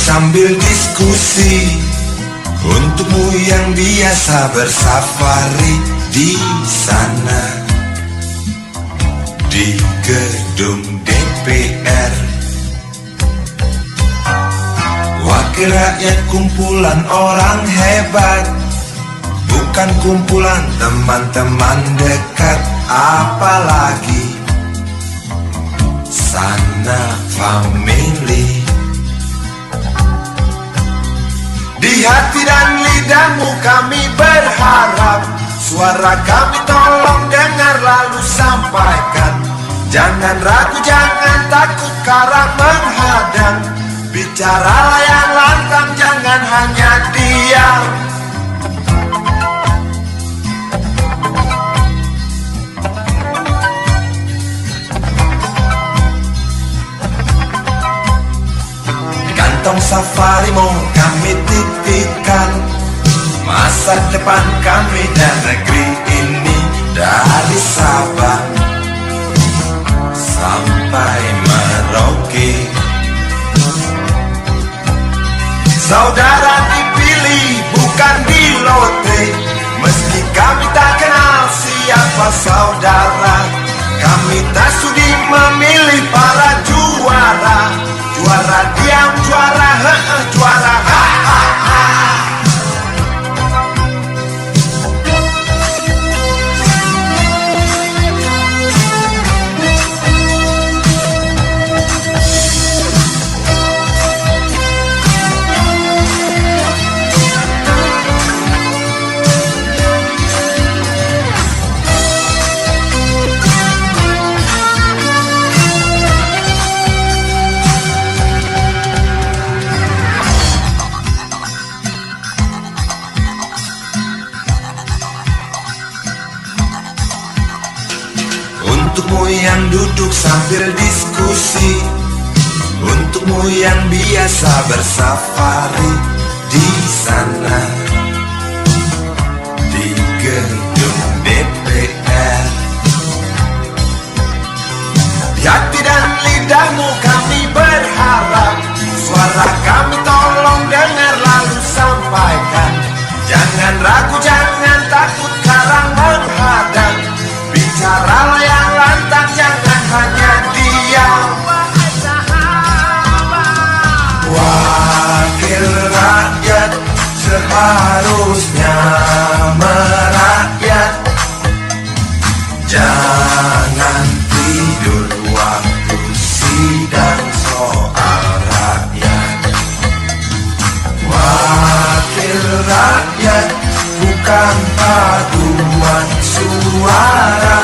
sambil diskusi. Untukmu yang biasa bersafari di sana, di gedung DPR. Wakil rakyat kumpulan orang hebat, bukan kumpulan teman-teman dekat. Apalagi sanak famili. Di hati dan lidahmu kami berharap, suara kami tolong dengar lalu sampaikan. Jangan ragu, jangan takut karena menghadang. Bicaralah yang lantang, jangan hanya diam. Kantong safarimu kami titipkan, masa depan kami dan negeri ini. Dari Sabang sampai Merauke, saudara dipilih bukan di lotre. Meski kami tak kenal siapa saudara, kami tak sudi memilih para juara. Juara diam, juara juara Untukmu yang duduk sambil diskusi, untukmu yang biasa bersafari di sana, di gedung DPR. Di hati dan lidahmu kami berharap, suara kami tolong dengar lalu sampaikan. Jangan ragu, jangan takut karena menghadang. Bicaralah yang lantang, jangan hanya diam. Wakil rakyat seharusnya merakyat. Jangan tidur waktu sidang soal rakyat. Wakil rakyat bukan paduan suara,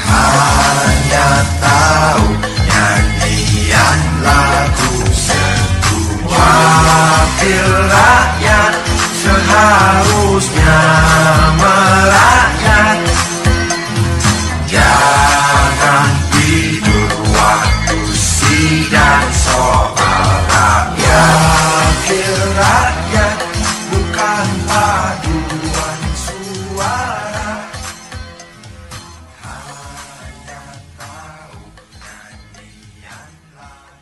hanya tahu nyanyian lagu setuju. Wakil rakyat seharusnya merakyat. Jangan tidur waktu sidang soal rakyat. Wakil rakyat bukan paduan suara, hanya tahu nyanyian lagu.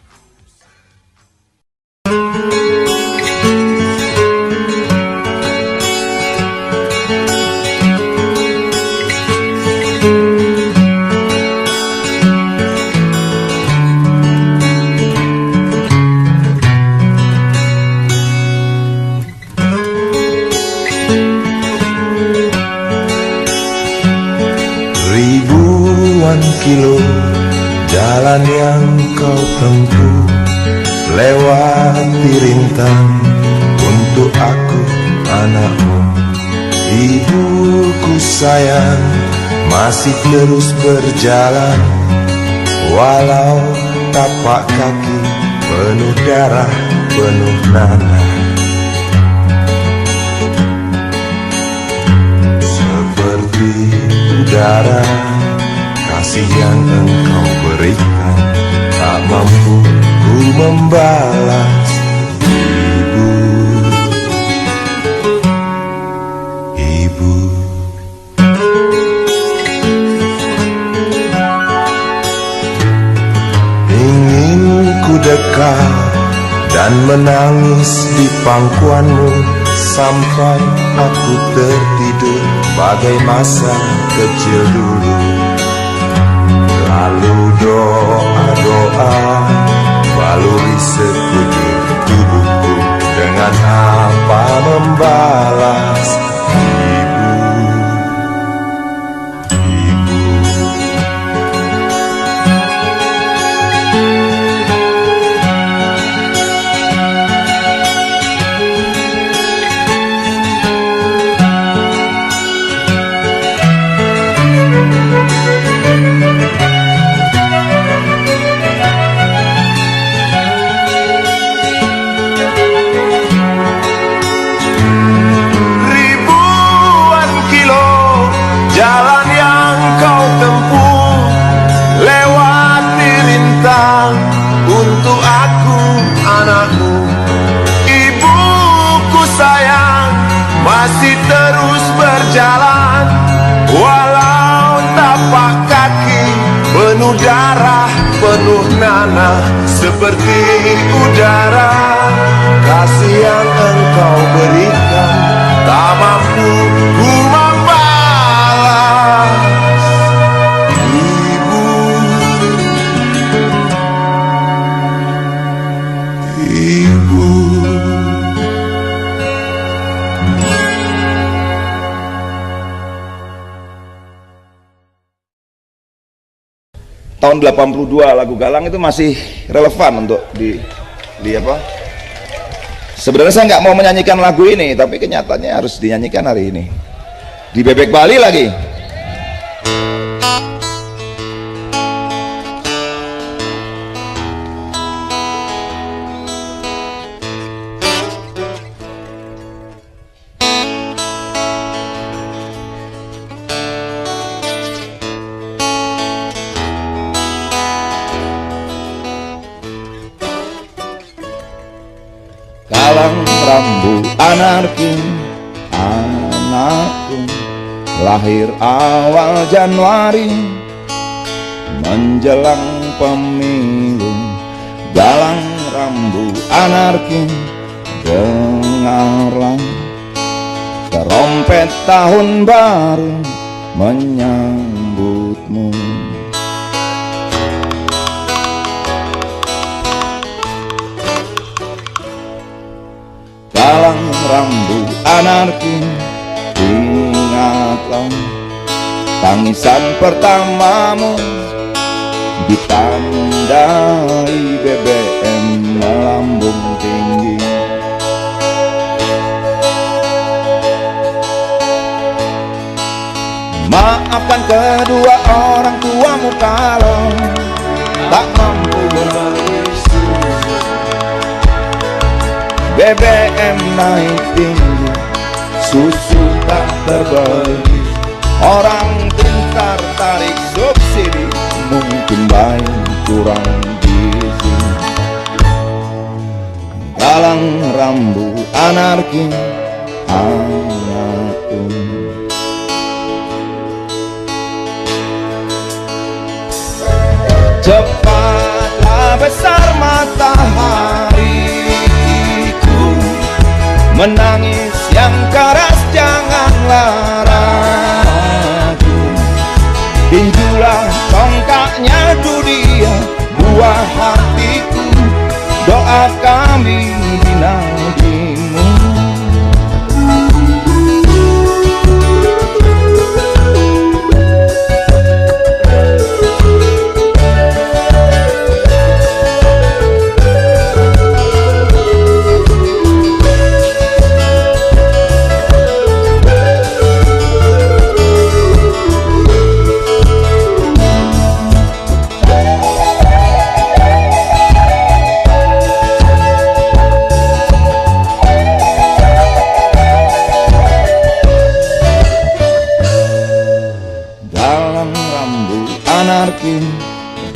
Ribuan kilo jalan yang kau tempuh, lewati rintang untuk aku anakmu. Ibuku sayang masih terus berjalan, walau tapak kaki penuh darah, penuh nanah. Seperti udara kasih yang engkau berikan, tak mampu ku membalas. Ibu, ibu, ingin ku dekat menangis di pangkuanmu sampai aku tertidur bagai masa kecil dulu. Lalu doa-doa baluri sekujur tubuhku, dengan apa membalas ibu, ibu. Untuk aku anakmu, ibuku sayang, masih terus berjalan, walau tapak kaki penuh darah, penuh nanah seperti udara. Kasih yang engkau berikan tak mampu ku membalas. Tahun 82 lagu Galang itu masih relevan untuk di apa? Sebenarnya saya nggak mau menyanyikan lagu ini, tapi kenyataannya harus dinyanyikan hari ini di Bebek Bali lagi. Galang rambu anarki, anakku lahir awal Januari menjelang pemilu. Galang rambu anarki, dengarlah terompet tahun baru menyambutmu. Galang rambu anarki, ingatlah tangisan pertamamu ditandai BBM melambung tinggi. Maafkan kedua orang tuamu kalau tak mampu membeli BBM naik tinggi, susu tak terbeli. Orang pintar tarik subsidi, mungkin baik kurang gizi. Galang rambu anarki, anakku. Cepatlah besar matahari, menangis yang keras janganlah ragu. Tinjulah tongkatnya dunia, buah hatiku, doa kami di nadimu.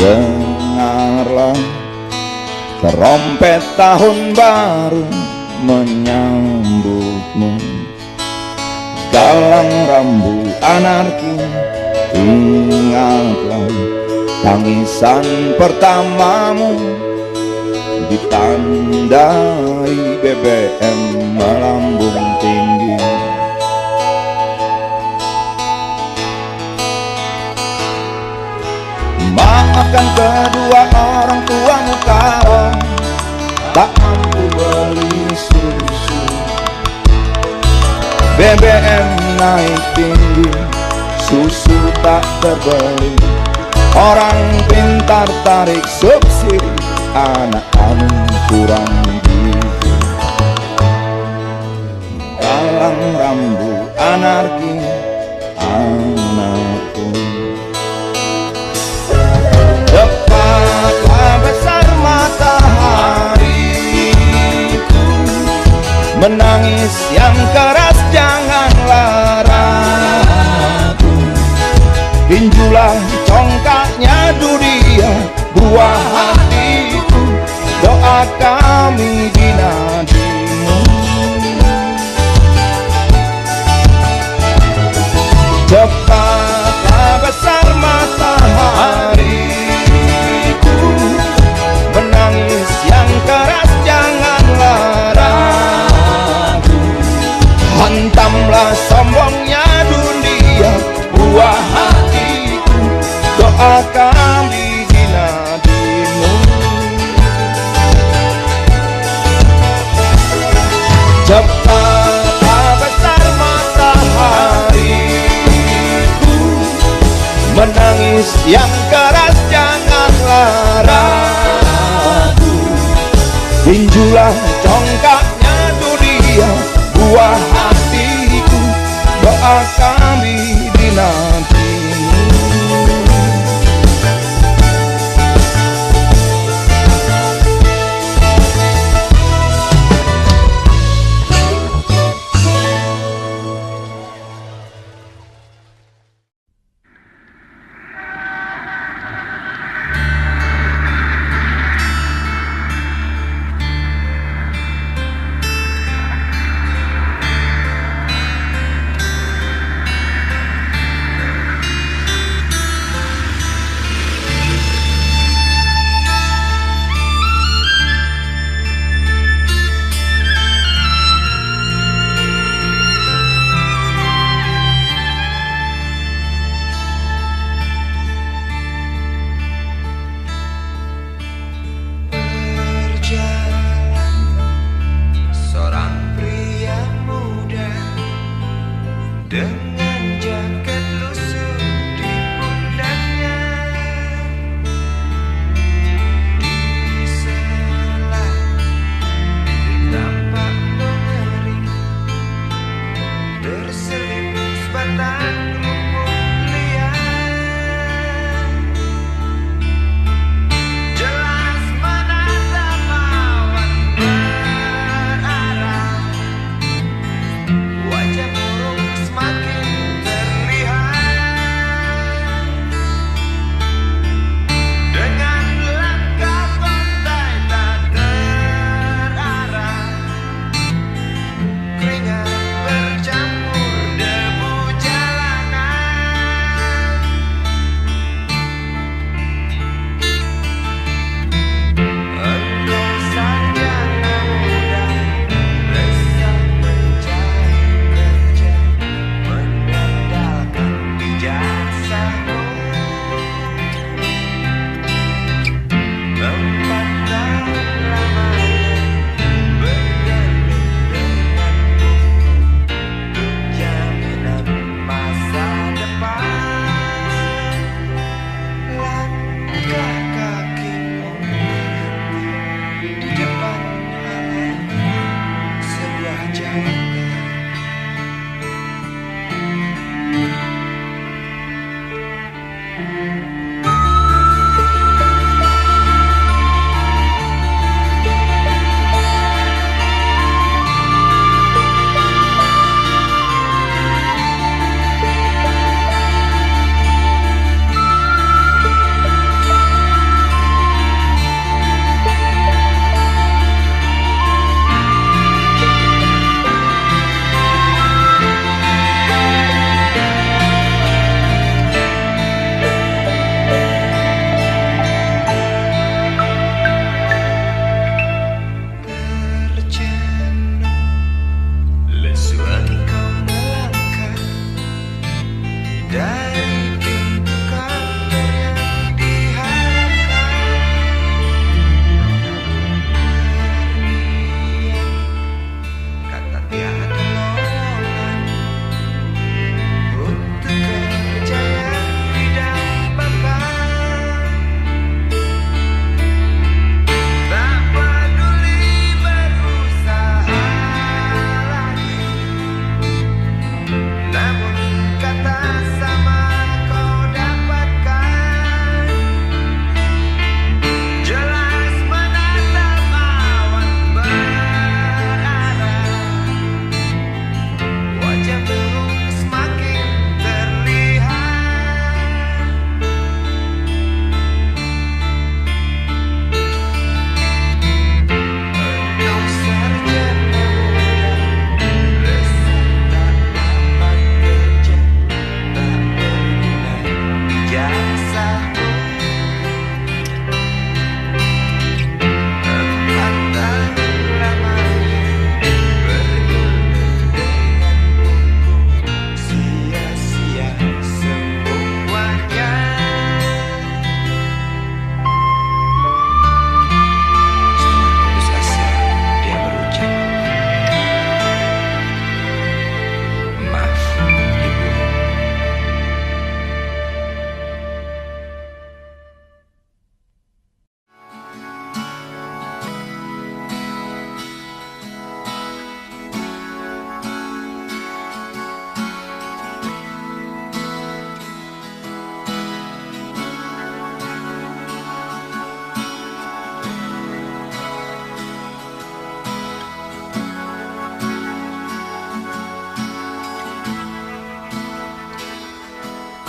Dengarlah terompet tahun baru menyambutmu. Galang rambu anarki, ingatlah tangisan pertamamu ditandai BBM melambung tinggi. Maafkan kedua orang tuamu kalau tak mampu beli susu. BBM naik tinggi, susu tak terbeli. Orang pintar tarik subsidi, anak kamu kurang gizi. Galang rambu anarki, anakku. Cepatlah besar matahariku, menangis yang keras janganlah ragu. Tinjulah congkaknya dunia, buah hatiku, doa kami di nadimu. Cepatlah besar matahariku, menangis yang keras janganlah ragu. Hantamlah sombongnya dunia, buah hatiku, doa kami di nadimu. Cepatlah besar matahariku, menangis yang keras janganlah ragu. Tinjulah congkaknya dunia, buah hatiku, doa kami di nadimu.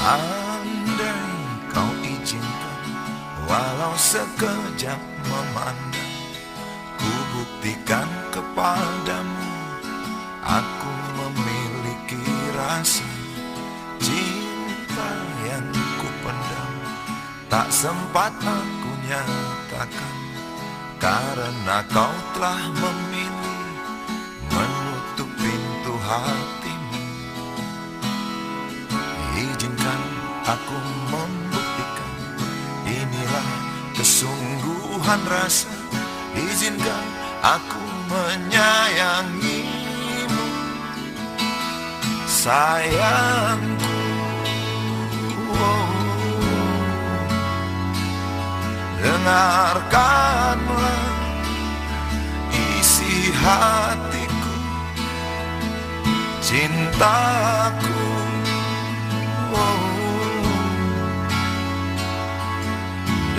Andai kau izinkan, walau sekejap memandang, ku buktikan kepadamu, aku memiliki rasa cinta yang ku pendam. Tak sempat aku nyatakan, karena kau telah memilih menutup pintu hatimu. Izinkan aku membuktikan, inilah kesungguhan rasa. Izinkan aku menyayangimu, sayangku. Dengarkanlah isi hatiku, cintaku.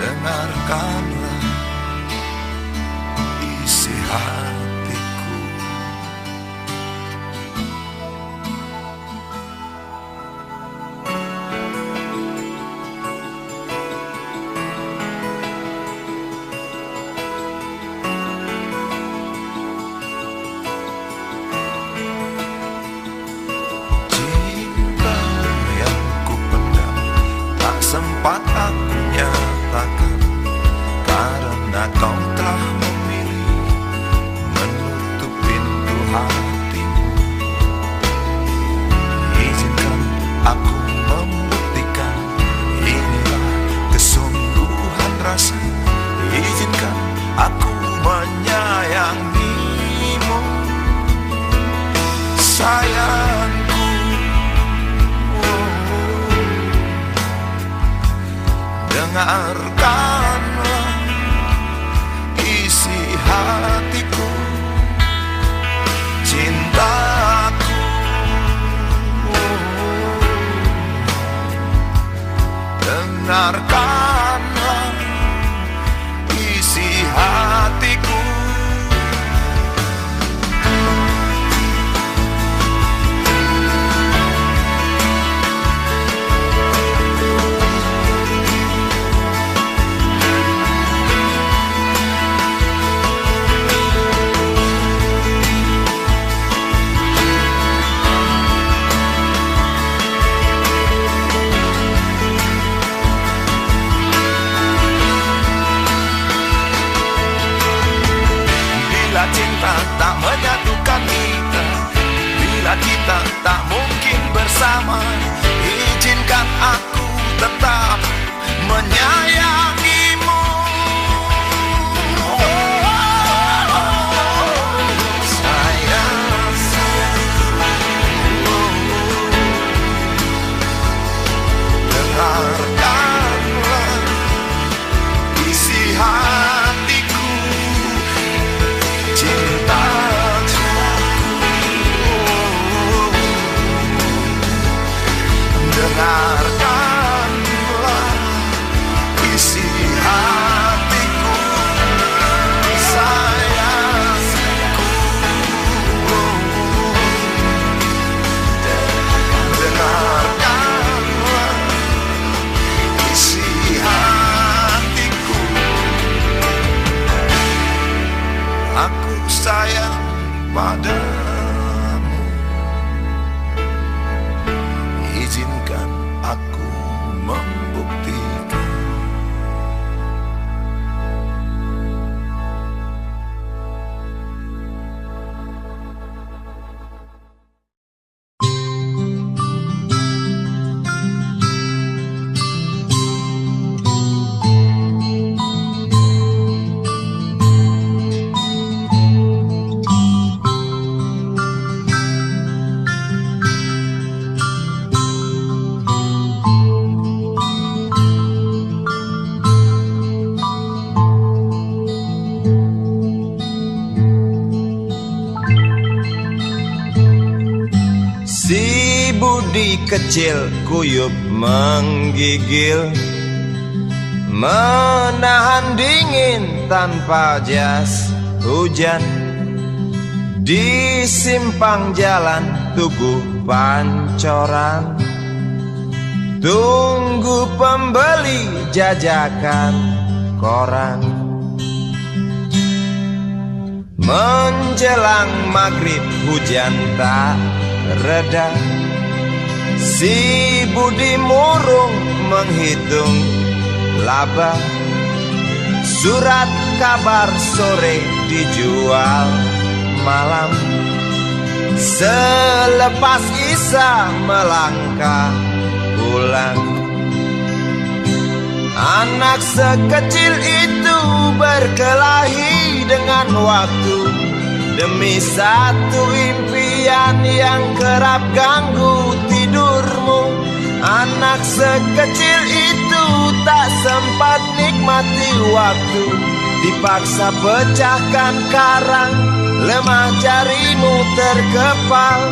Dengarkanlah isi hatiku. Cinta yang ku pendam, tak sempat aku nyatakan, karena kau telah memilih menutup pintu hatimu. Izinkan aku membuktikan, inilah kesungguhan rasa. Izinkan aku menyayangimu, sayangku. Dengarkanlah isi hatiku, cintaku. Dengarkanlah isi hatiku. Bila cinta tak menyatukan kita, bila kita tak mungkin bersama, izinkan aku tetap menyayangimu. Sayang, dengarkanlah isi hatiku, cintaku. Dengarkanlah isi hatiku, sayangku. Dengarkanlah isi hatiku. Aku sayang padamu, izinkan aku membuktikan. Si budi kecil kuyup menggigil, menahan dingin tanpa jas hujan. Di simpang jalan Tugu Pancoran, tunggu pembeli jajakan koran. Menjelang maghrib hujan tak reda, si Budi murung menghitung laba. Surat kabar sore dijual malam. Selepas Isya melangkah pulang, anak sekecil itu berkelahi dengan waktu demi satu impian yang kerap ganggu tidurmu. Anak sekecil itu tak sempat nikmati waktu, dipaksa pecahkan karang, lemah jarimu terkepal.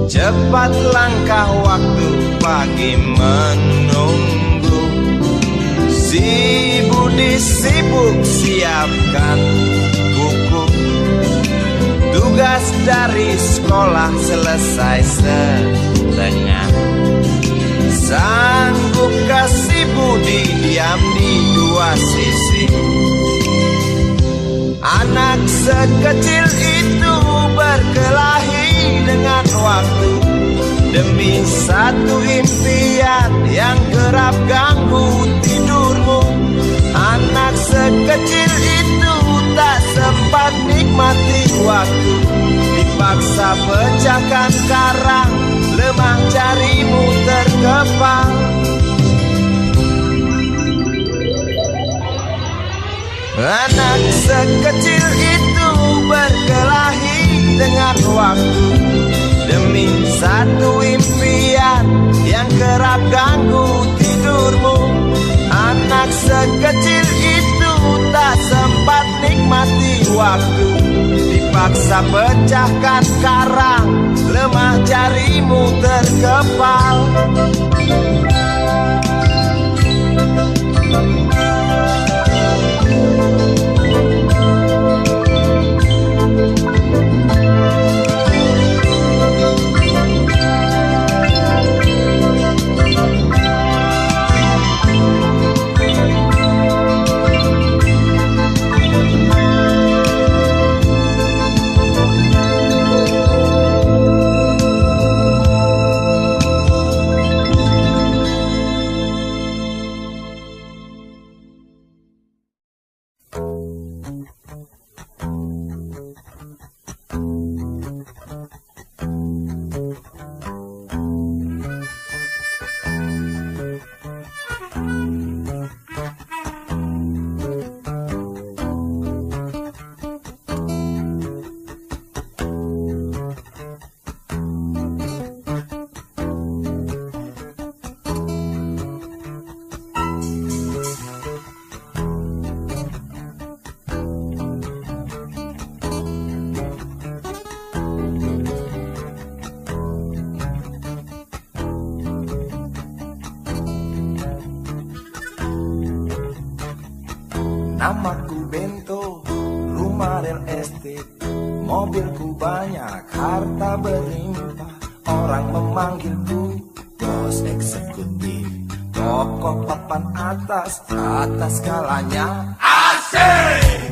Cepat langkah waktu, pagi menunggu. Si Budi sibuk siapkan buku. Tugas dari sekolah selesai setengah. Sanggupkah si Budi diam di dua sisi? Anak sekecil itu berkelahi dengan waktu demi satu impian yang kerap ganggu tidurmu. Anak sekecil itu tak sempat nikmati waktu, dipaksa pecahkan karang, lemah jarimu terkepal. Anak sekecil itu berkelahi dengan waktu demi satu impian yang kerap ganggu tidurmu. Anak sekecil itu tak sempat nikmati waktu, dipaksa pecahkan karang, lemah jarimu terkepal. Namaku Bento, rumah real estate, mobilku banyak, harta berlimpah. Orang memanggilku bos eksekutif, toko papan atas skalanya asik.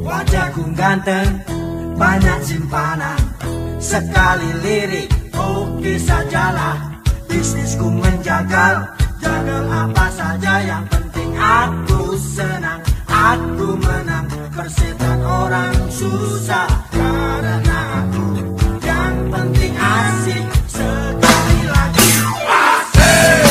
Wajahku ganteng, banyak simpanan, sekali lirik oke sajalah. Bisnisku menjagal, jagal apa saja, yang penting aku senang, aku menang. Persetan orang susah karena aku, yang penting asik. Sekali lagi asik.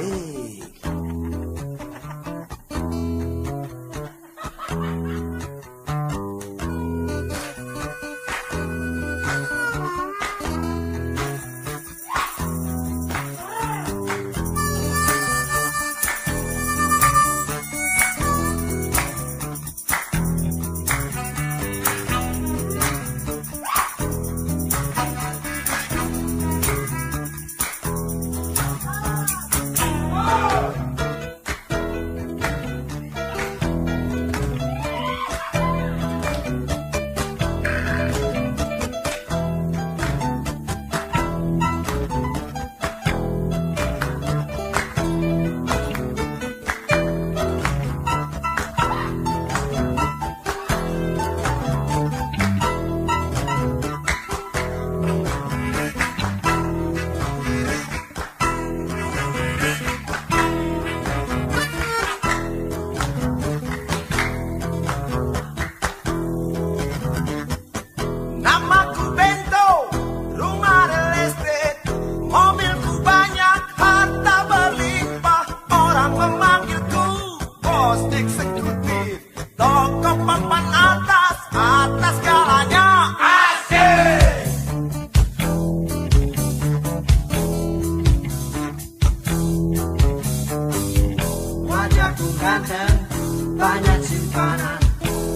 Asik. Namaku Bento, rumah real estate, mobilku banyak, harta berlimpah. Orang memanggilku bos eksekutif, toko papan atas, atas segalanya. Asik. Wajahku ganteng, banyak simpanan,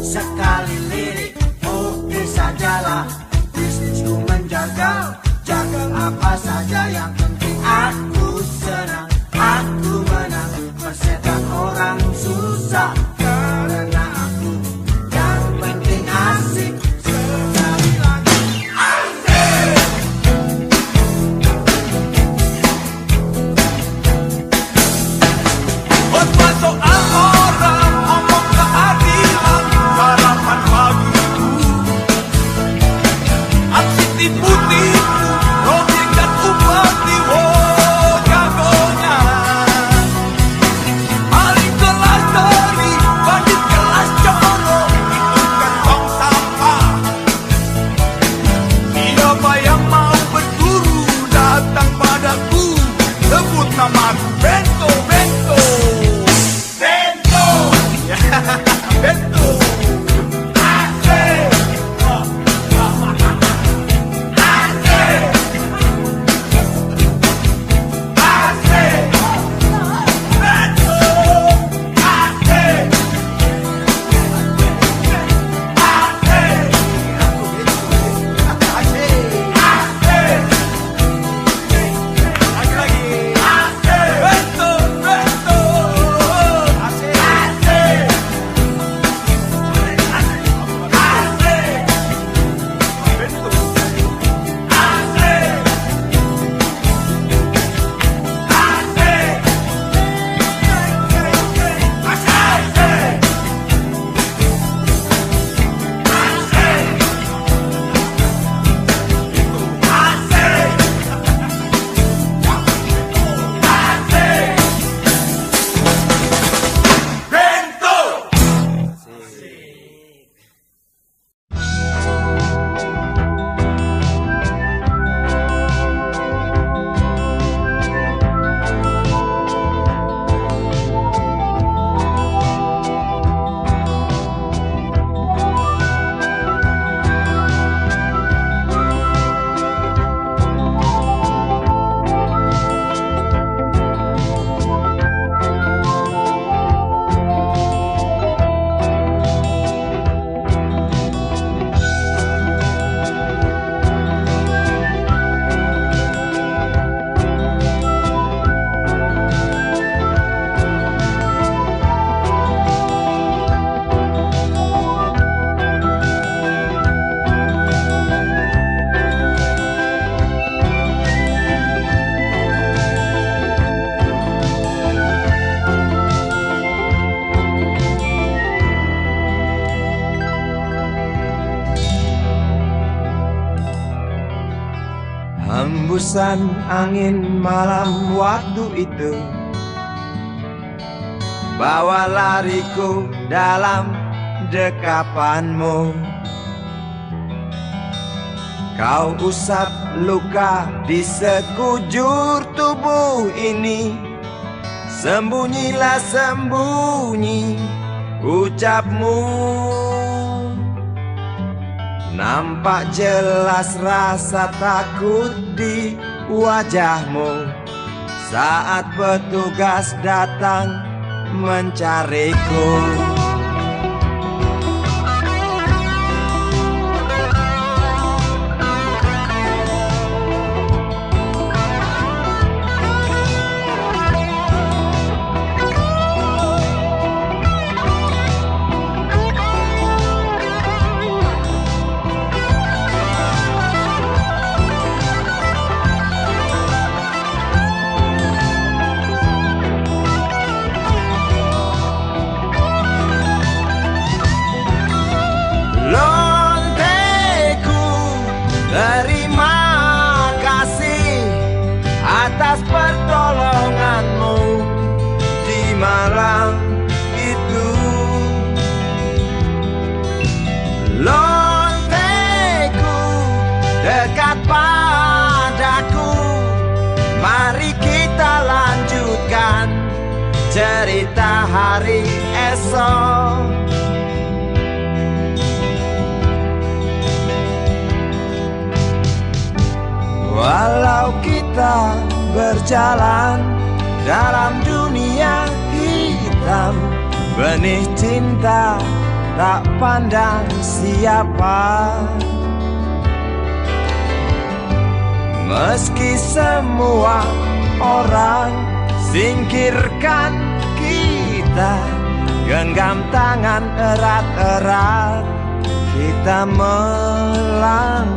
sekali lirik, oke sajalah. Bisnisku menjaga, jaga apa saja, yang penting aku senang, aku menang. Persetan orang susah, karena aku yang penting asik. Sekali lagi, Buat soal orang, omong keadilan, harapan bagiku. Aksi tipu-tipu, rojek dan upeti, oh jagonya. Maling kelas teri, bandit kelas colo, itu kan tong sampah. Siapa yang mau berburu, datang padaku, sebut namaku Bento, Bento. Bento. Bento. Asik. Asik. Asik. Bento. Asik. Asik. Asik. Lagi-lagi. Asik. Bento, Bento. Asik. Asik. Asik. Bento. Asik. Hembusan angin malam waktu itu bawa lariku dalam dekapanmu. Kau usap luka di sekujur tubuh ini, Sembunyilah sembunyi ucapmu, nampak jelas rasa takut di wajahmu saat petugas datang mencariku. Terima kasih atas pertolonganmu di malam itu. Lonteku dekat padaku, mari kita lanjutkan cerita hari esok. Walau kita berjalan dalam dunia hitam, benih cinta tak pandang siapa. Meski semua orang singkirkan kita, genggam tangan erat-erat kita melangkah.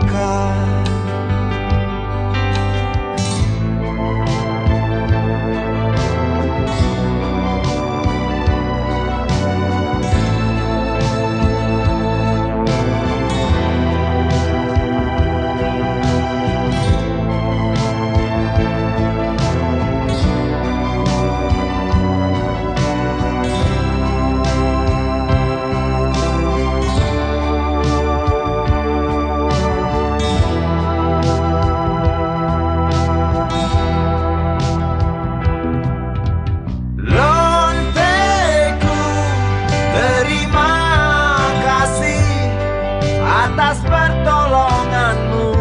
Atas pertolonganmu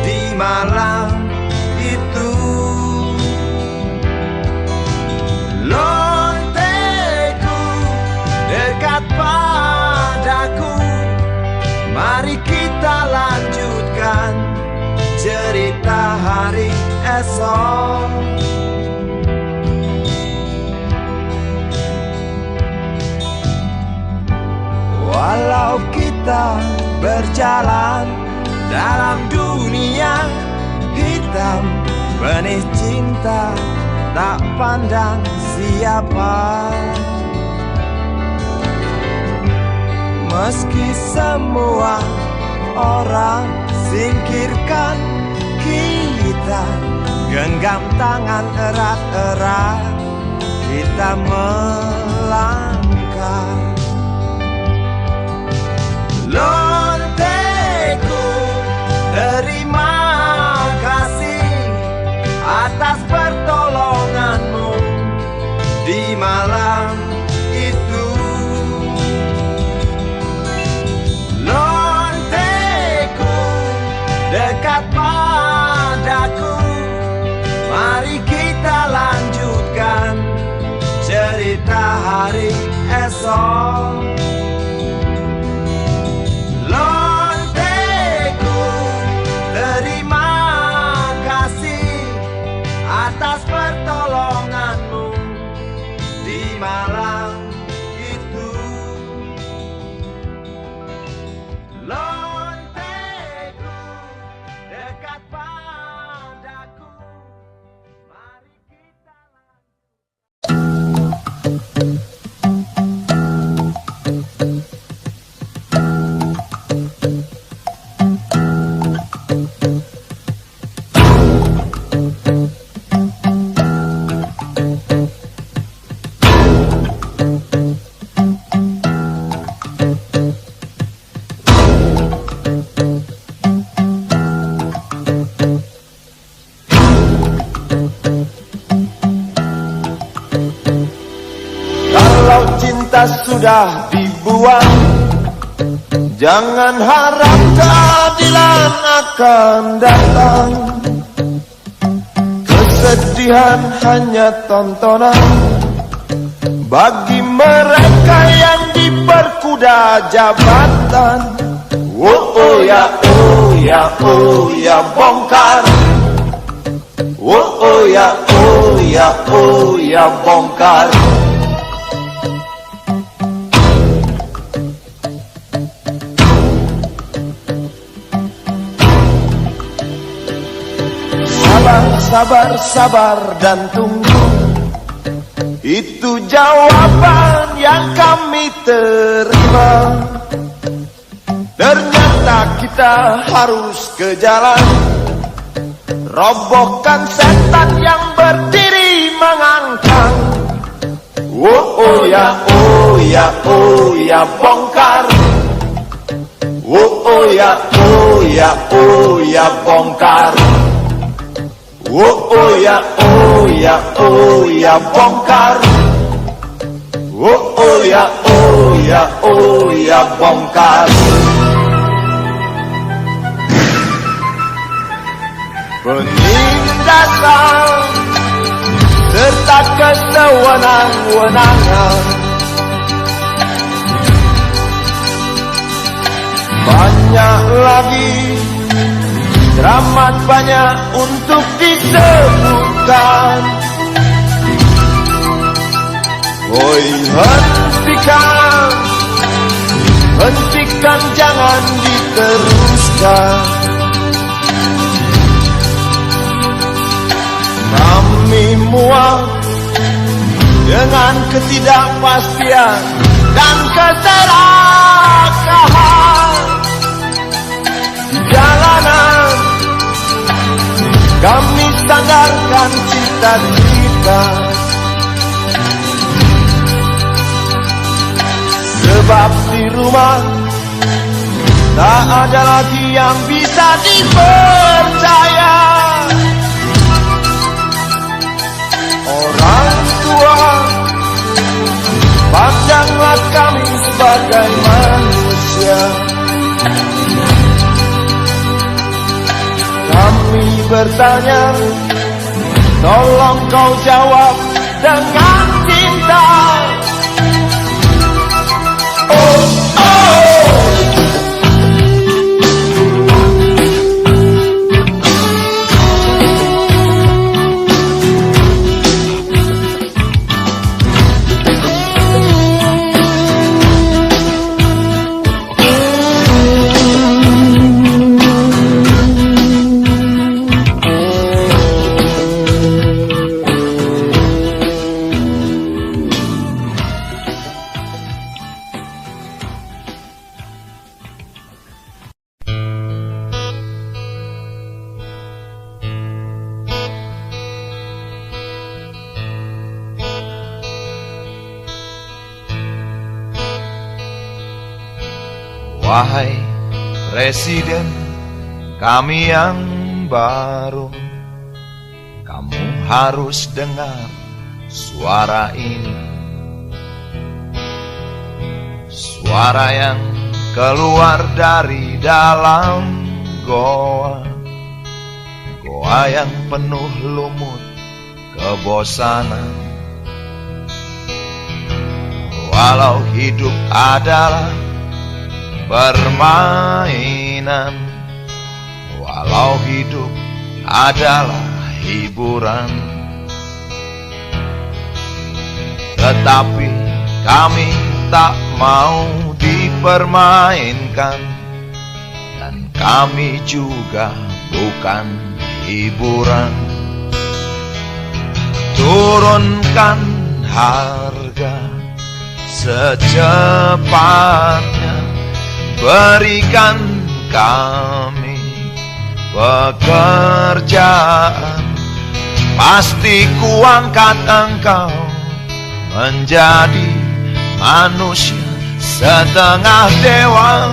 di malam itu. Lonteku dekat padaku, mari kita lanjutkan cerita hari esok. Walau kita berjalan dalam dunia hitam, benih cinta tak pandang siapa. Meski semua orang singkirkan kita, genggam tangan erat-erat kita melangkah. Lonteku, terima kasih atas pertolonganmu di malam itu. Lonteku, dekat padaku, mari kita lanjutkan cerita hari esok. Lonteku, terima kasih atas pertolonganmu di malam itu. Lonteku, dekat padaku, mari kita lanjutkan. cinta sudah dibuang, jangan harap keadilan akan datang. Kesedihan hanya tontonan bagi mereka yang diperkuda jabatan. Oh ya, oh ya, oh ya, bongkar. Oh ya, oh ya, oh ya, bongkar. Sabar, sabar, sabar dan tunggu, itu jawaban yang kami terima. Ternyata kita harus ke jalan, robohkan setan yang berdiri mengangkang. Oh ya, oh ya, oh ya, bongkar. Oh ya, oh ya, oh ya, bongkar. Oh ya, oh ya, oh ya, bongkar. Oh ya, oh ya, oh ya, bongkar. Penindasan serta kesewenang-wenangan, banyak lagi, teramat banyak untuk disebutkan. Oi, hentikan, hentikan, jangan diteruskan. Kami muak dengan ketidakpastian dan keserakahan di jalanan. Kami sandarkan cita-cita, sebab di rumah tak ada lagi yang bisa dipercaya. Orang tua, pandanglah kami sebagai manusia. Kami bertanya, tolong kau jawab dengan cinta. Oh, oh. Wahai Presiden kami yang baru, kamu harus dengar suara ini. Suara yang keluar dari dalam goa, goa yang penuh lumut kebosanan. Walau hidup adalah permainan, walau hidup adalah hiburan, tetapi kami tak mau dipermainkan, dan kami juga bukan hiburan. Turunkan harga secepatnya, berikan kami pekerjaan, pasti kuangkat engkau menjadi manusia setengah dewa.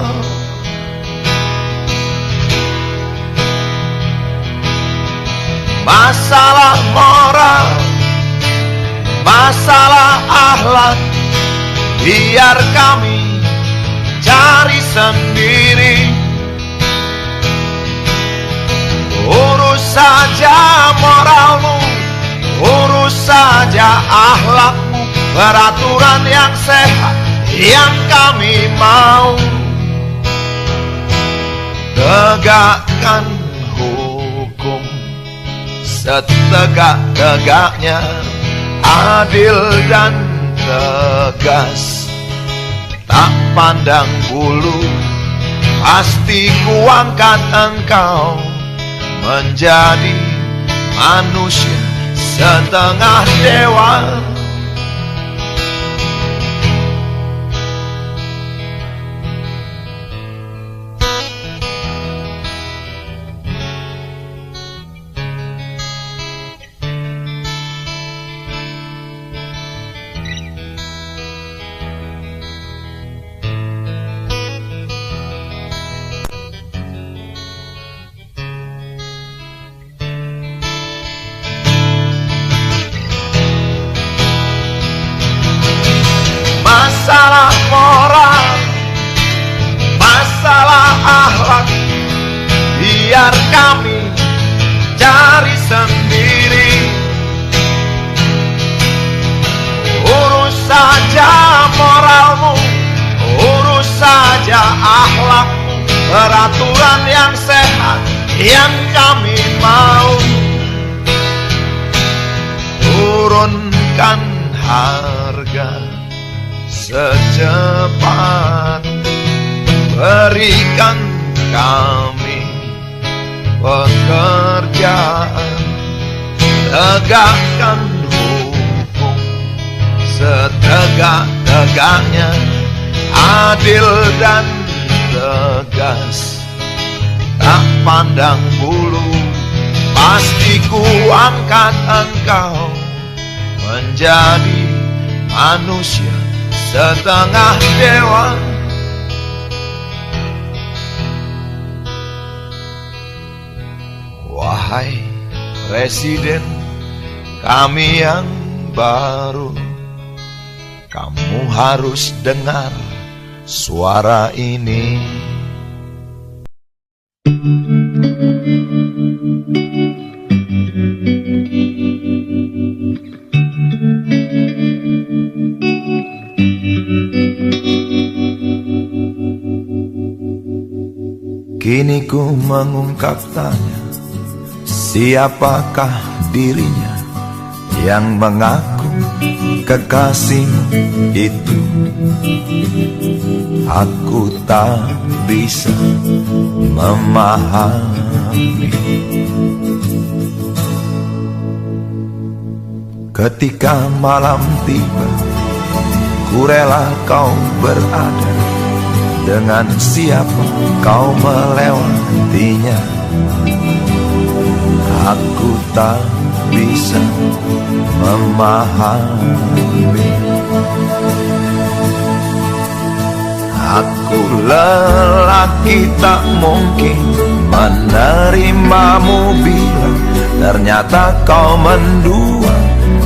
Masalah moral, masalah akhlak, biar kami cari sendiri. Urus saja moralmu, urus saja akhlakmu, peraturan yang sehat yang kami mau. Tegakkan hukum setegak-tegaknya, adil dan tegas, tak pandang bulu. Pasti kuangkat engkau menjadi manusia setengah dewa. Masalah moral, masalah akhlak, biar kami cari sendiri. Urus saja moralmu, urus saja akhlakmu, peraturan yang sehat yang kami mau. Turunkan harga secepat, berikan kami pekerjaan, tegakkan hukum setegak-tegaknya, adil dan tegas, tak pandang bulu. Pasti ku angkat engkau menjadi manusia setengah dewa. Wahai Presiden kami yang baru, kamu harus dengar suara ini. Kini ku mengungkap tanya, siapakah dirinya yang mengaku kekasihmu itu? Aku tak bisa memahami. Ketika malam tiba, ku rela kau berada. Dengan siapa kau melewatinya? Aku tak bisa memahami. Aku lelaki tak mungkin menerimamu bila ternyata kau mendua,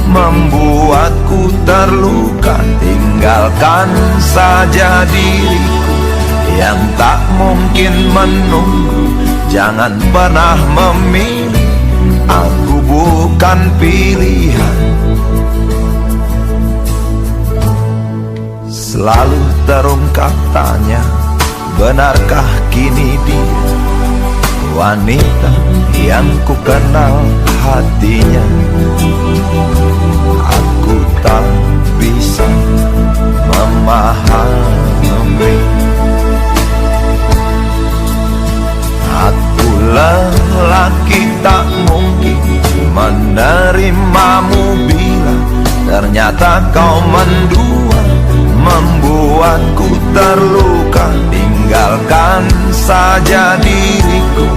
membuatku terluka. Tinggalkan saja diriku yang tak mungkin menunggu. Jangan pernah memilih, aku bukan pilihan. Selalu terungkap tanya, benarkah kini dia wanita yang ku kenal hatinya? Aku tak bisa memahami. Aku lelaki tak mungkin menerimamu bila ternyata kau mendua, membuatku terluka. Tinggalkan saja diriku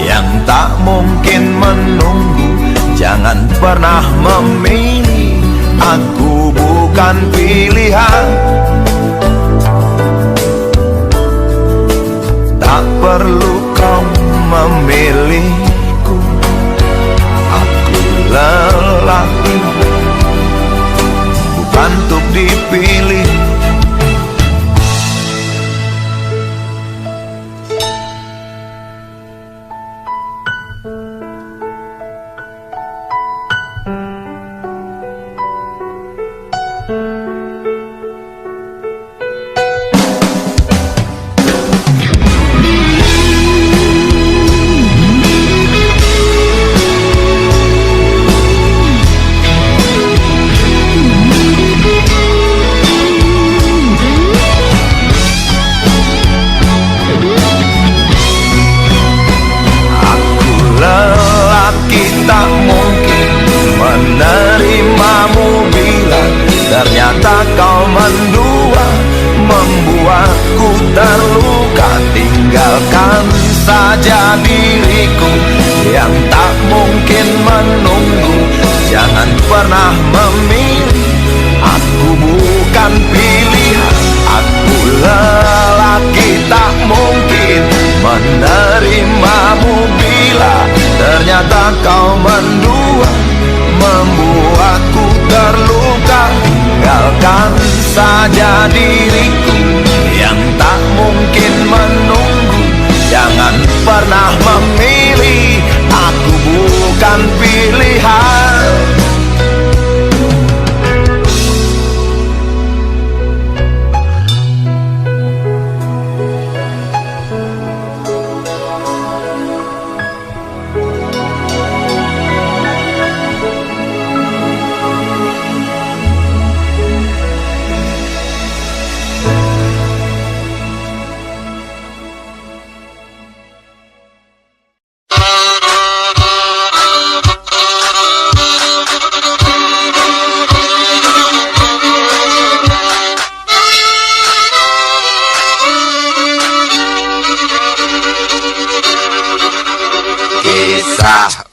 yang tak mungkin menunggu. Jangan pernah memilih, aku bukan pilihan. Tak perlu kau memilihku, aku lelaki bukan untuk dipilih. Ternyata kau mendua, membuatku terluka. Tinggalkan saja diriku yang tak mungkin menunggu. Jangan pernah memilih, aku bukan pilihan. Aku lelaki tak mungkin menerimamu bila ternyata kau mendua, membuatku terluka. Tinggalkan saja diriku yang tak mungkin menunggu. Jangan pernah memilih, aku bukan pilihan.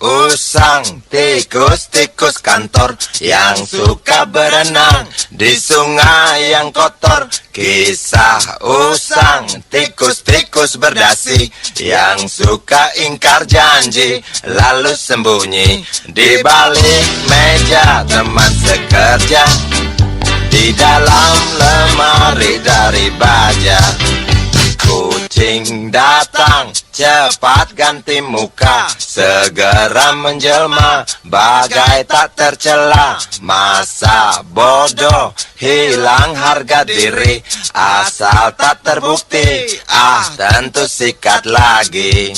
Usang tikus-tikus kantor yang suka berenang di sungai yang kotor. Kisah usang tikus-tikus berdasi yang suka ingkar janji lalu sembunyi di balik meja teman sekerja, di dalam lemari dari baja. Kucing datang, cepat ganti muka, segera menjelma, bagai tak tercela. Masa bodoh, hilang harga diri, asal tak terbukti, tentu sikat lagi.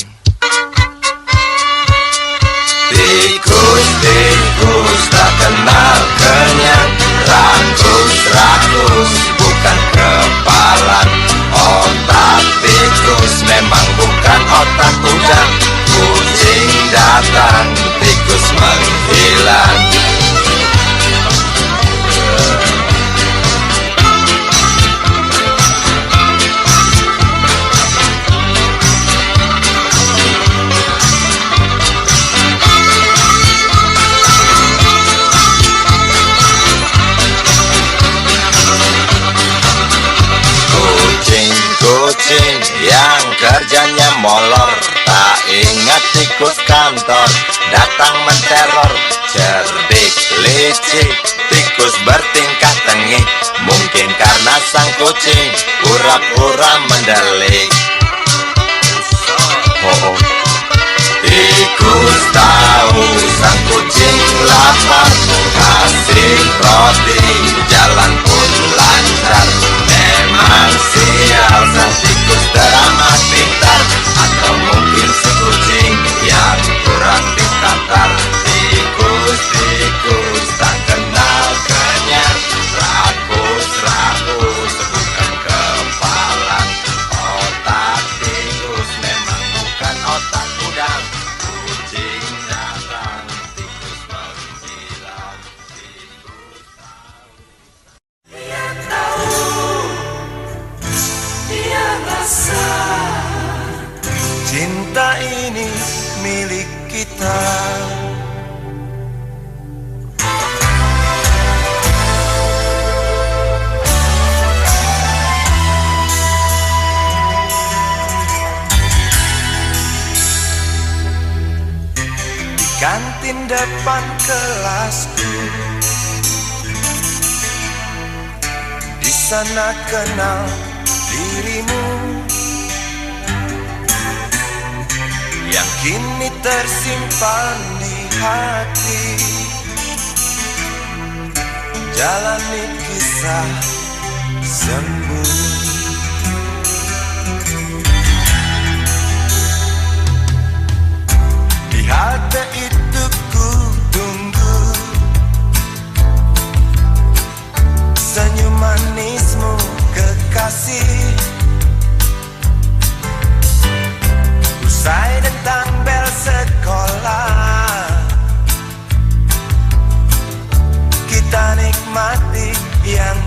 Tikus-tikus tak kenal kenyang, rakus-rakus bukan kepalan. Otak tikus memang bukan otak udang. Kucing datang, tikus menghilang. Kucing yang kerjanya molor, tak ingat tikus kantor, datang menteror. Cerdik, licik, tikus bertingkah tengik, mungkin karena sang kucing pura-pura mendelik. Tikus tahu sang kucing lapar, kasih roti, jalan pun lancar. Memang sial sang tikus teramat pintar, atau mungkin si kucing yang kurang ditatar. Tikus-tikus tak kenal kenyang, rakus-rakus bukan kepalan. Otak tikus memang bukan otak udang. Kucing datang, tikus menghilang. Dia tahu, dia rasa Cinta ini milik kita. Di kantin depan kelasku, di sana kenal dirimu, yang kini tersimpan di hati. Jalani kisah sembunyi. Di halte itu ku tunggu senyum manismu kekasih. Usai dentang bel sekolah, kita nikmati yang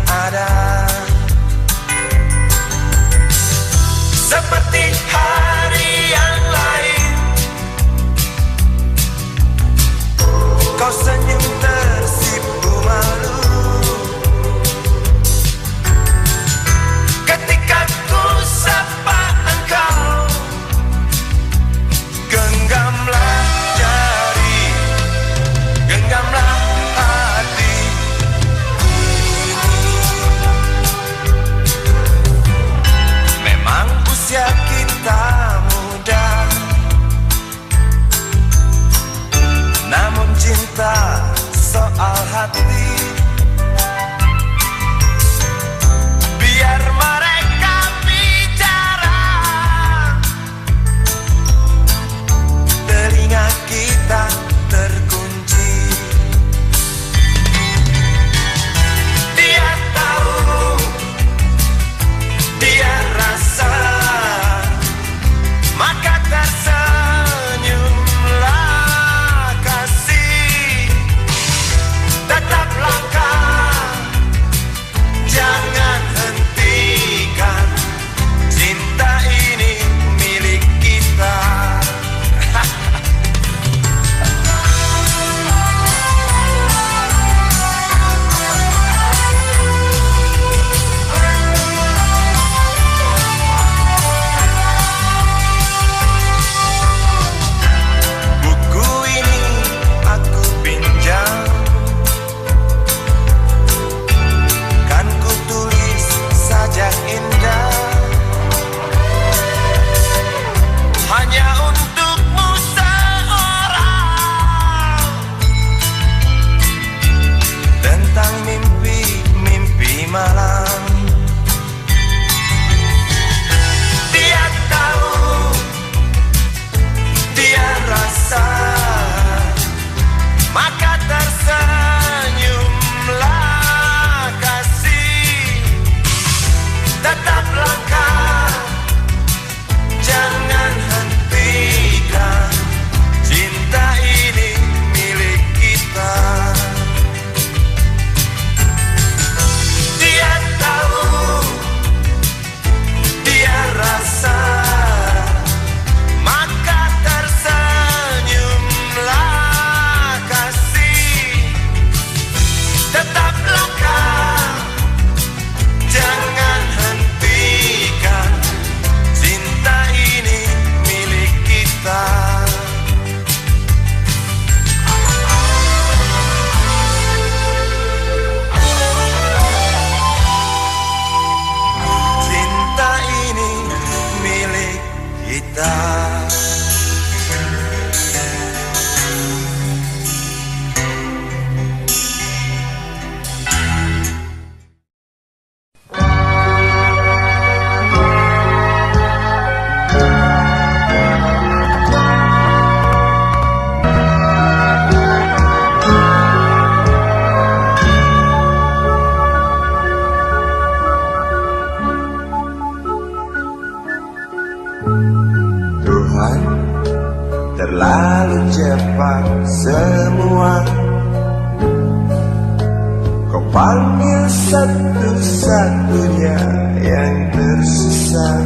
satu-satunya yang tersisa,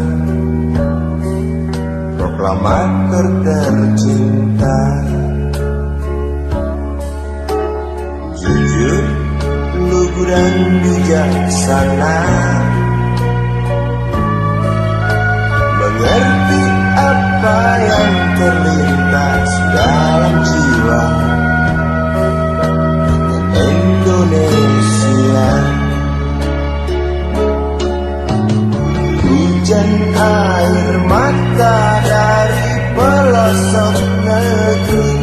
proklamator tercinta. Jujur, lugu dan bijaksana, mengerti apa yang terlintas dalam jiwa Indonesia. Hujan air mata dari pelosok negeri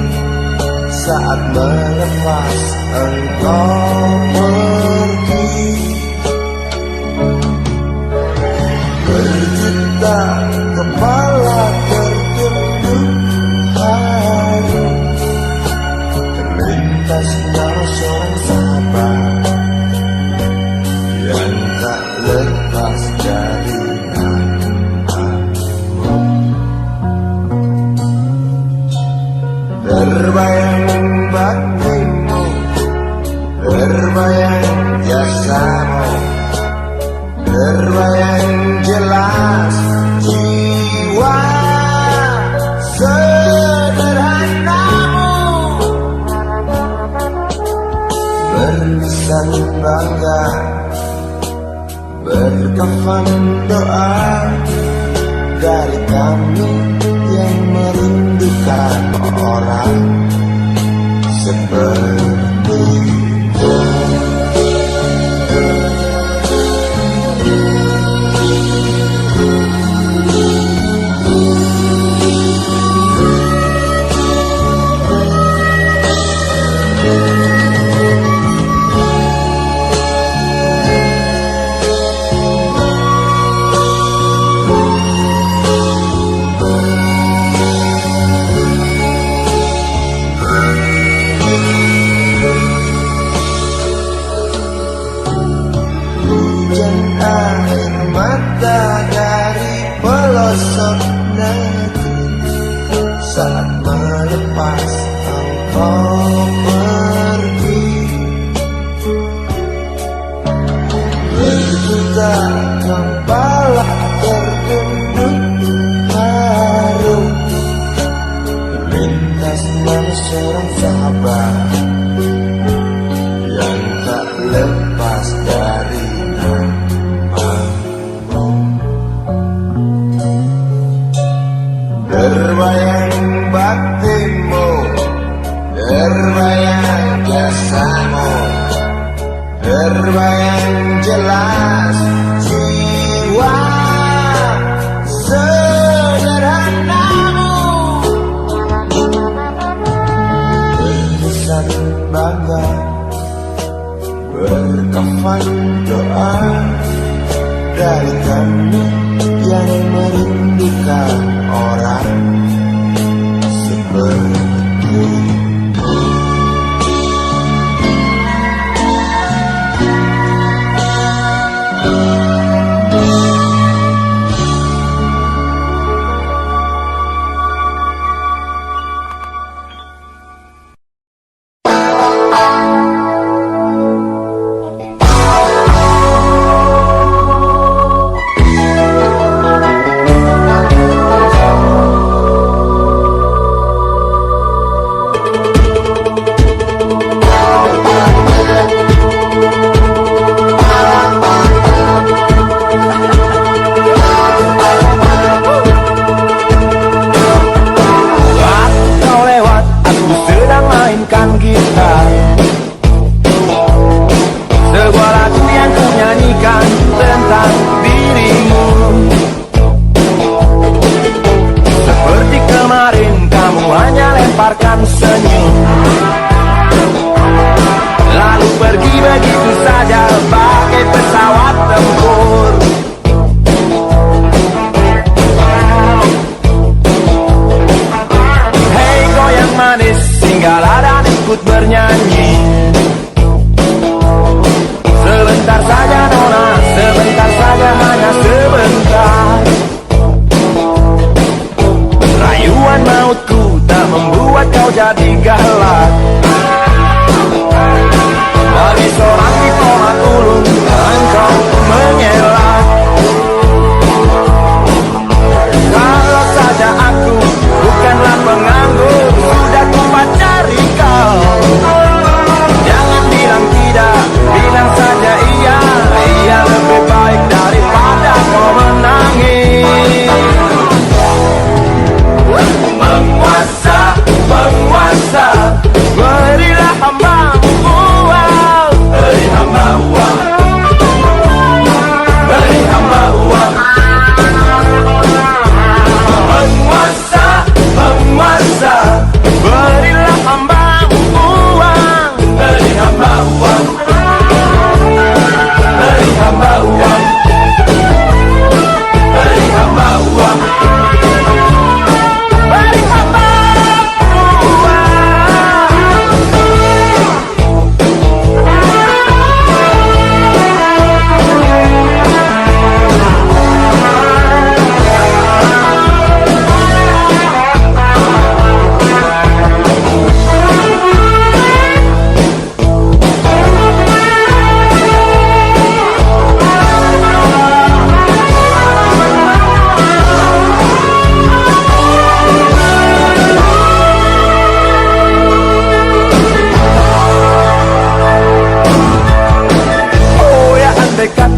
saat melepas engkau pergi. Berjuta kepala tertunduk haru, terlintas nama seorang sahabat yang tak lepas dari namamu. Terbayang baktimu, terbayang jasamu, terbayang jelas jiwa sederhanamu, berlisan bangga, berkafan doa dari kami yang merindukan orang sepertimu. Saat melepas engkau pergi, berjuta kepala tertunduk haru, terlintas nama seorang sahabat yang tak lepas dari namamu. Terbayang baktimu, terbayang jasamu, terbayang jelas jiwa sederhanamu, berlisan bangga, berkafan doa dari kami yang merindukan orang seperti. jadi galak. Bagi seorang diplomat ulung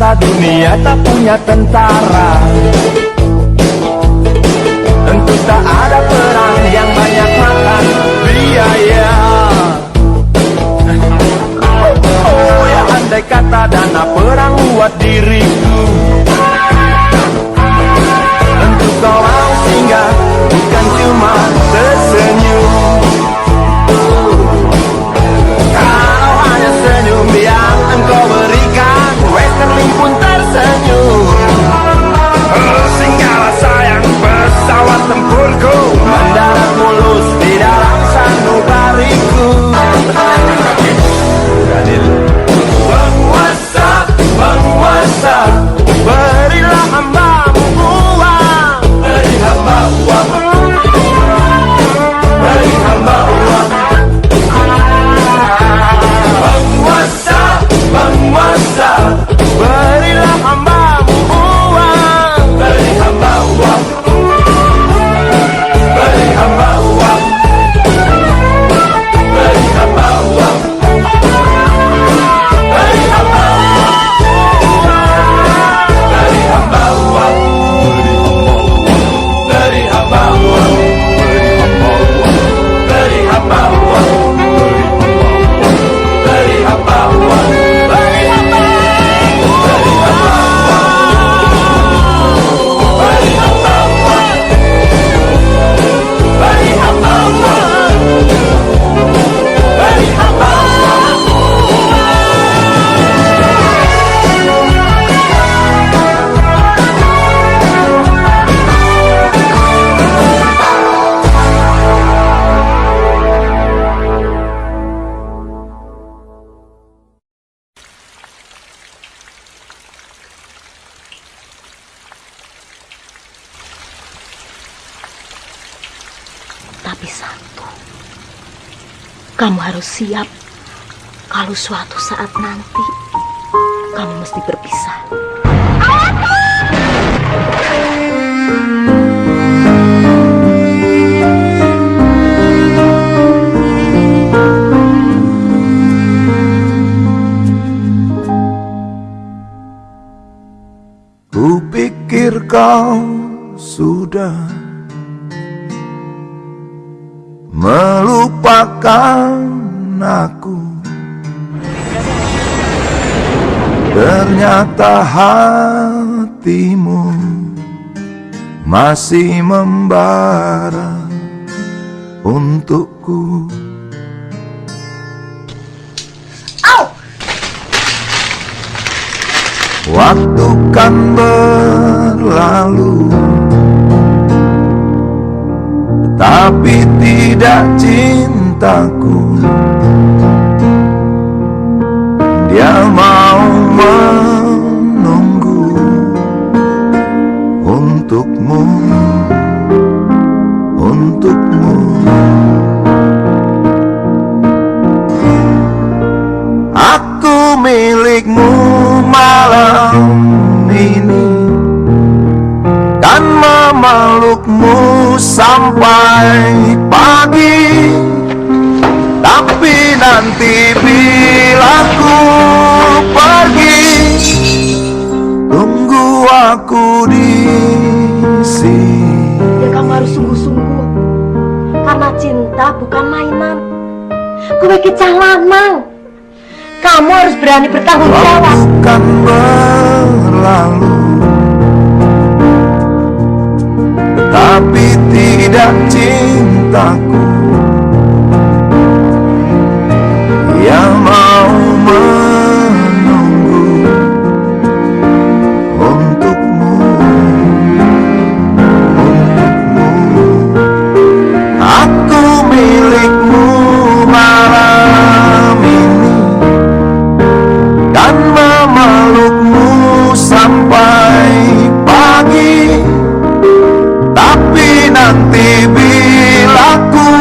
kata dunia tak punya tentara, tentu tak ada perang yang banyak makan biaya. Oh ya, andai kata dana perang buat diriku, tentu kau mau singgah, bukan cuma tersenyum. Kalau hanya senyum yang engkau berikan, Westerling pun tersenyum. Singgahlah sayang, pesawat tempurku mendarat mulus di dalam sanubariku. Penguasa, penguasa, berilah hambamu uang, beri hamba uang, beri hamba uang. Penguasa, penguasa, berilah hambamu uang, beri hamba uang, beri hamba uang, beri hamba uang, beri hamba uang, beri hamba uang, beri hamba uang, beri hamba uang, beri hamba uang. Tapi satu, kamu harus siap kalau suatu saat nanti kamu mesti berpisah. Kupikir kau sudah melupakan aku, ternyata hatimu masih membara untukku. Waktu kan berlalu, tapi tidak cintaku. Dia mau menunggu untukmu, untukmu. Aku milikmu malam ini, kan memelukmu sampai pagi. Tapi nanti bila ku pergi, tunggu aku di sini. Ya kamu harus sungguh-sungguh, karena cinta bukan mainan. Kowe kecah lanang, kamu harus berani bertanggung jawab. Waktu kan berlalu, tapi tidak cintaku. Yang mau menunggu untukmu, untukmu. Aku milikmu malam ini, dan memelukmu sampai pagi. Tapi nanti bila ku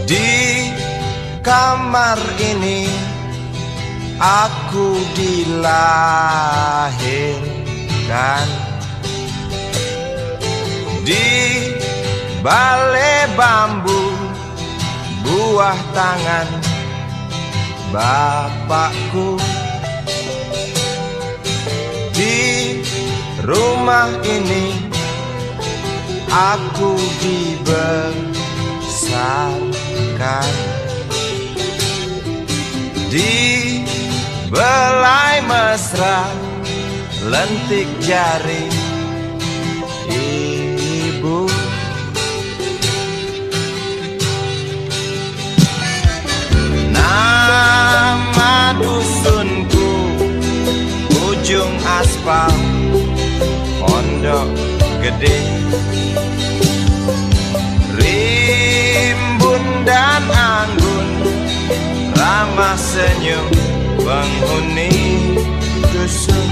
Di kamar ini aku dilahirkan, di balai bambu buah tangan bapakku. Di rumah ini aku dibesarkan, di belai mesra lentik jari ibu. Nama dusunku ujung aspal Pondok Gede. Rimbun dan anggun ramah senyum penghuni dusun.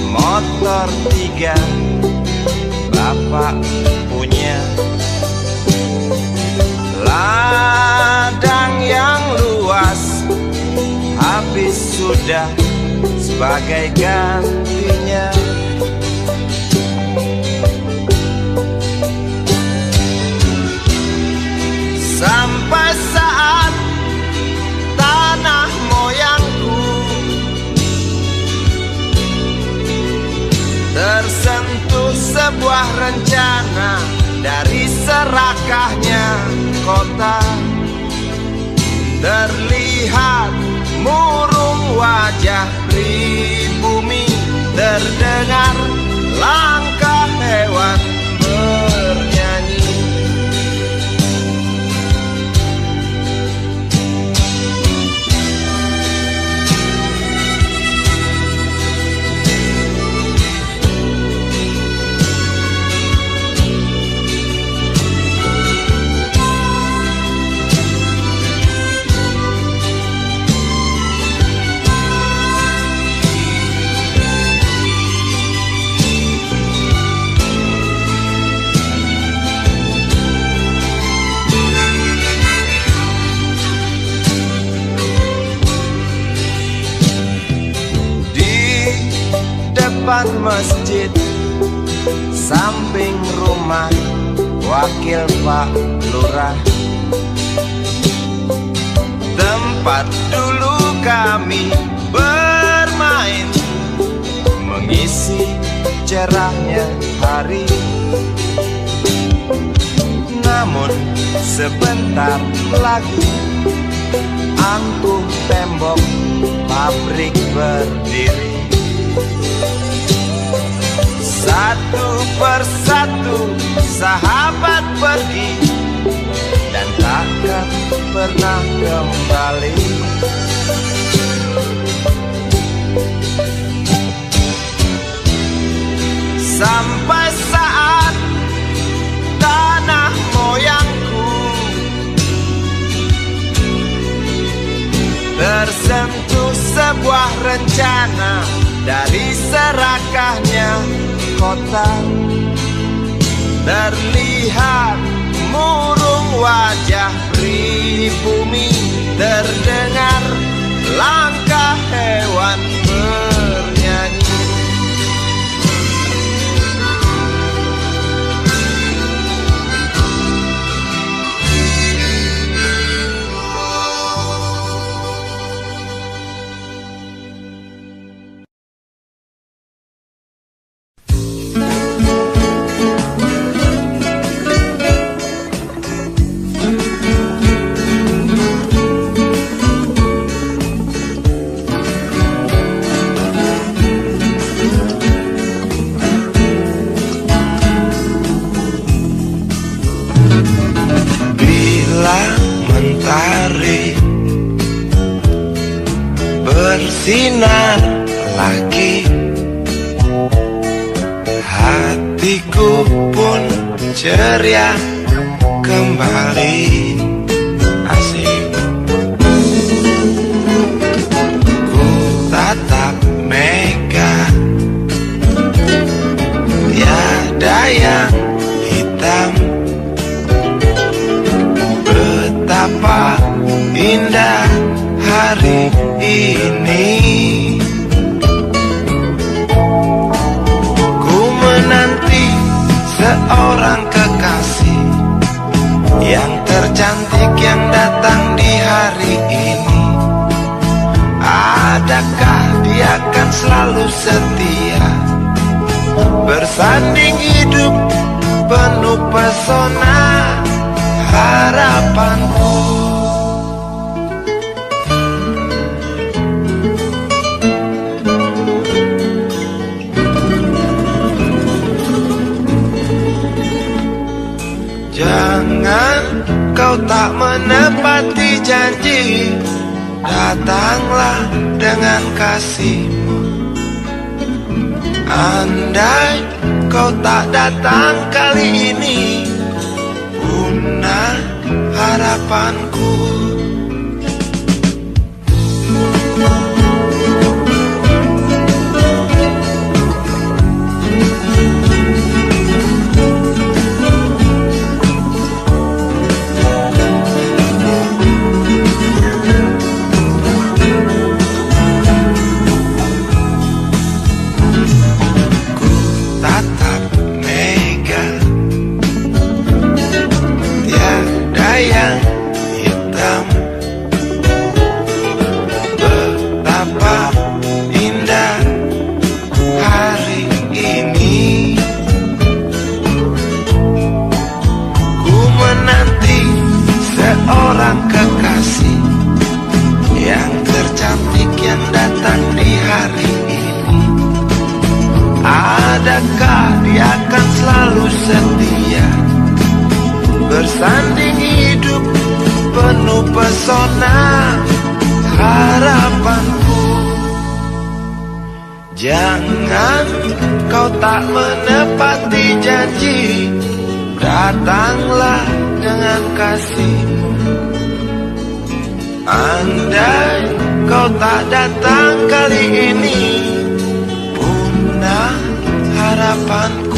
Motor 3 bapak punya, ladang yang luas habis sudah sebagai gantinya. Sampai saat tanah moyangku tersentuh sebuah rencana dari serakahnya kota. Terlihat murung wajah pribumi, terdengar langkah hewan bernyanyi. Depan masjid samping rumah wakil Pak Lurah, tempat dulu kami bermain mengisi cerahnya hari. Namun sebentar lagi angkuh tembok pabrik berdiri. Satu persatu sahabat pergi dan takkan pernah kembali. Sampai saat tanah moyangku tersentuh sebuah rencana dari serakahnya kota. Terlihat murung wajah pribumi, terdengar langkah hewan bernyanyi. bersinar lagi, hatiku pun ceria kembali. Asik. Ku tatap mega, tiada yang hitam. Betapa indah hari ini. Ku menanti seorang kekasih yang tercantik yang datang di hari ini. Adakah dia akan selalu setia, bersanding hidup penuh pesona harapanku. Jangan kau tak menepati janji, datanglah dengan kasihmu. Andai kau tak datang kali ini, punah harapanku. Seorang kekasih yang tercantik yang datang di hari ini. Adakah dia akan selalu setia, bersanding hidup penuh pesona harapanku. Jangan kau tak menepati janji, datanglah dengan kasihmu. Andai kau tak datang kali ini, punah harapanku.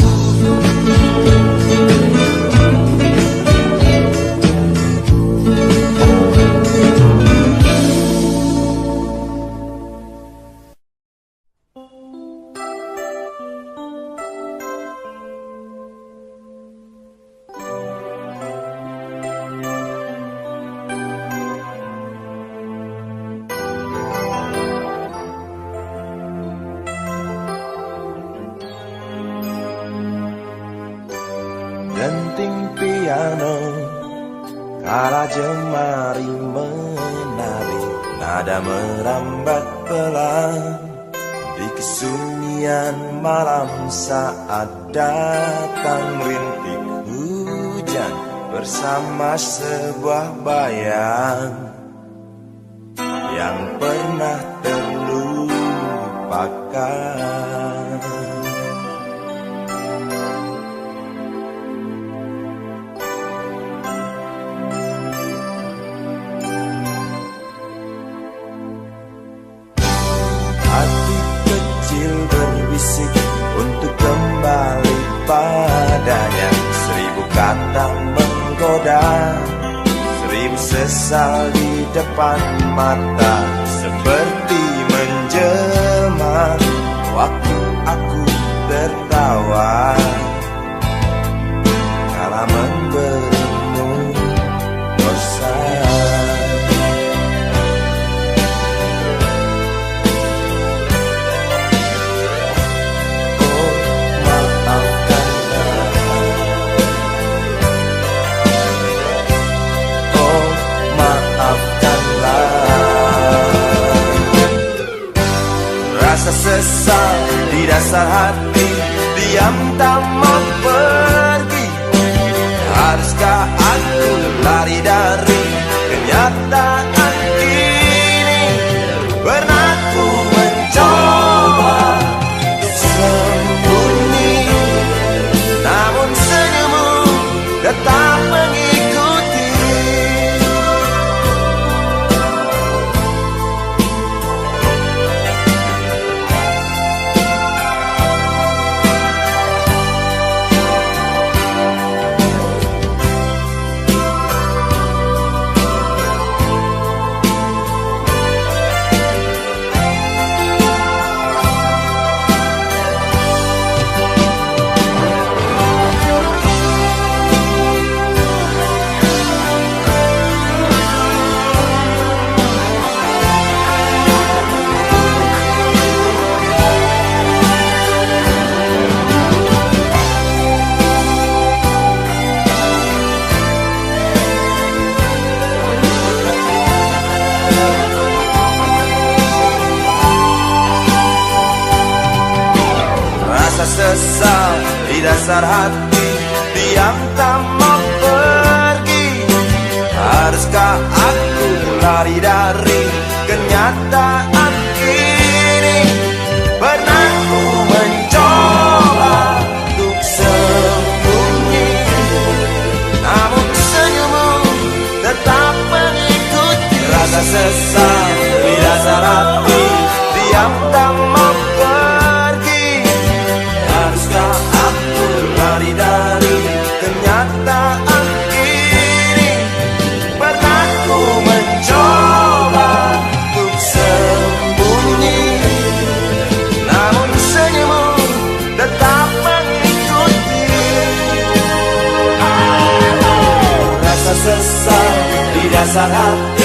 Denting piano, kala jemari menari, nada merambat pelan di kesunyian malam saat datang rintik hujan bersama sebuah bayang yang pernah terlupakan. Berbisik untuk kembali padanya, 1000 kata menggoda, 1000 sesal di depan mata, seperti menjelma waktu aku tertawa kala memberimu dosa. Rasa sesal di dasar hati, diam tak mau pergi. Haruskah aku lari dari kenyataan ini? Pernah ku dasar hati, diam tak mau pergi. Haruskah aku lari dari kenyataan ini? Pernah ku mencoba untuk sembunyi, namun senyummu tetap mengikuti. Rasa sesal di dasar hati, diam tak mau pergi. Haruskah aku lari dari kenyataan ini? Pernah ku mencoba untuk sembunyi, namun senyummu tetap mengikuti. Rasa sesal di dasar hati,